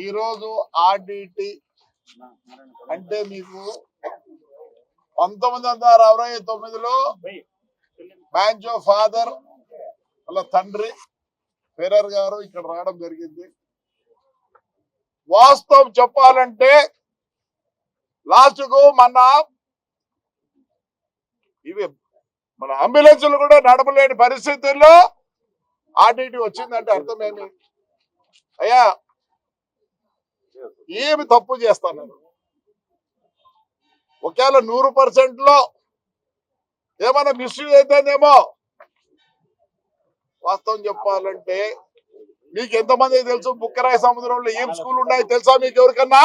ఈరోజు ఆర్డిటి అంటే మీకు 1969లో బ్యాంచ్ ఆఫ్ ఫాదర్ వాళ్ళ తండ్రి ఫెరర్ గారు ఇక్కడ రావడం జరిగింది. వాస్తవం చెప్పాలంటే లాస్ట్ కు మన అంబులెన్సులు కూడా నడపలేని పరిస్థితుల్లో ఆర్డిటి వచ్చిందంటే అర్థమేమి? అయ్యా ఏమి తప్పు చేస్తాను, ఒకవేళ 100%లో ఏమైనా మిస్యూజ్ అయితేనేమో. వాస్తవం చెప్పాలంటే మీకు ఎంతమంది తెలుసు బుక్కరాయ సముద్రంలో ఏం స్కూల్ ఉన్నాయో తెలుసా మీకు ఎవరికన్నా?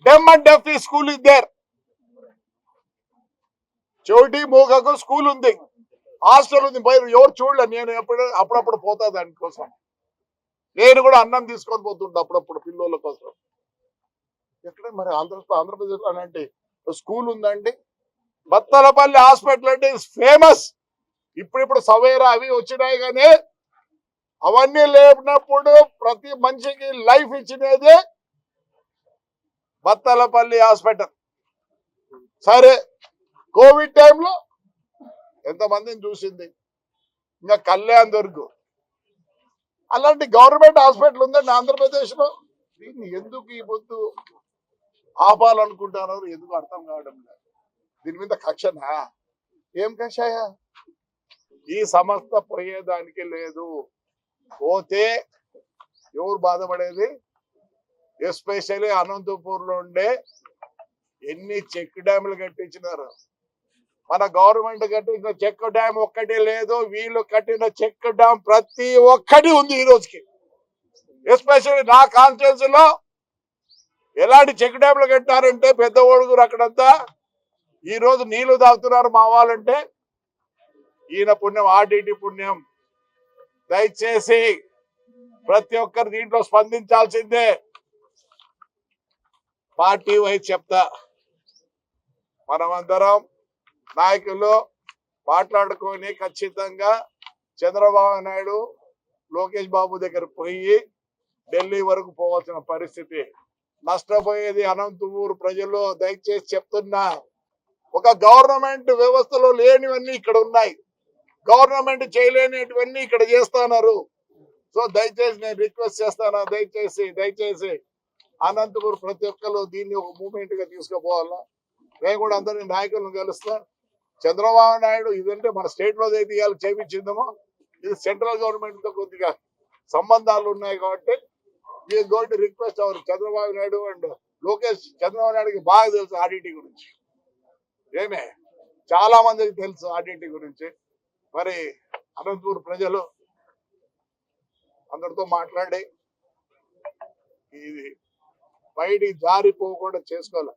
Dumb and deaf school is there. చెవిటి మూగకు స్కూల్ ఉంది, హాస్టల్ ఉంది. ఎవరు చూడలే, నేను అప్పుడప్పుడు పోతా దానికోసం. నేను కూడా అన్నం తీసుకొని పోతుంటా అప్పుడప్పుడు పిల్లల కోసం. ఎక్కడ మరి ఆంధ్రప్రదేశ్ లో అంటే స్కూల్ ఉందండి. బత్తలపల్లి హాస్పిటల్ అంటే ఫేమస్. ఇప్పుడు సవేరా అవి వచ్చినాయి, కానీ అవన్నీ లేనప్పుడు ప్రతి మనిషికి లైఫ్ ఇచ్చినది బత్తలపల్లి హాస్పిటల్. సరే, కోవిడ్ టైంలో ఎంతమందిని చూసింది. ఇంకా కళ్యాణ్ దుర్గ్ అలాంటి గవర్నమెంట్ హాస్పిటల్ ఉందండి ఆంధ్రప్రదేశ్ లో. దీన్ని ఎందుకు ఈ పొద్దు ఆపాలనుకుంటున్నారు, ఎందుకు అర్థం కావడం లేదు. దీని మీద కక్షనా? ఏం కక్షయా? ఈ సంస్థ పోయేదానికి లేదు. పోతే ఎవరు బాధపడేది? ఎస్పెషల్లీ అనంతపూర్ లో ఉండే ఎన్ని చెక్ డ్యాములు కట్టించినారు. మన గవర్నమెంట్ కట్టించిన చెక్ డ్యామ్ ఒక్కటి లేదు, వీళ్ళు కట్టిన చెక్ డ్యామ్ ప్రతి ఒక్కటి ఉంది ఈ రోజుకి. ఎస్పెషల్లీ నా కాన్స్టిట్యున్సీ లో ఎలాంటి చెక్ డ్యాములు కట్టారంటే పెద్ద ఓడుగురు అక్కడంతా ఈ రోజు నీళ్లు తాగుతున్నారు మా వాళ్ళంటే ఈయన పుణ్యం, ఆర్డిటి పుణ్యం. దయచేసి ప్రతి ఒక్కరు దీంట్లో స్పందించాల్సిందే. పార్టీ వైజ్ చెప్తా, మనమందరం నాయకులు మాట్లాడుకొని ఖచ్చితంగా చంద్రబాబు నాయుడు లోకేష్ బాబు దగ్గర పోయి ఢిల్లీ వరకు పోవాల్సిన పరిస్థితి. నష్టపోయేది అనంతపూర్ ప్రజలు. దయచేసి చెప్తున్నా, ఒక గవర్నమెంట్ వ్యవస్థలో లేనివన్నీ ఇక్కడ ఉన్నాయి, గవర్నమెంట్ చేయలేనివన్నీ ఇక్కడ చేస్తున్నారు. సో దయచేసి నేను రిక్వెస్ట్ చేస్తాను, దయచేసి అనంతపూర్ ప్రతి ఒక్కరు దీన్ని ఒక మూవ్మెంట్ గా తీసుకుపోవాలా. నేను కూడా అందరినీ నాయకులను కలుస్తా. చంద్రబాబు నాయుడు ఇదంటే మన స్టేట్ లో అయితే ఇవాళ చేపించిందేమో, ఇది సెంట్రల్ గవర్నమెంట్ తో కొద్దిగా సంబంధాలు ఉన్నాయి కాబట్టి we are going to request our Chandrababu Naidu and Lokesh. చంద్రబాబు నాయుడుకి బాగా తెలుసు ఆర్డిటి గురించి, ఏమే చాలా మందికి తెలుసు ఆర్డిటి గురించి. మరి అనంతపూర్ ప్రజలు అందరితో మాట్లాడి ఇది బయటికి జారిపోకుండా చేసుకోవాలి.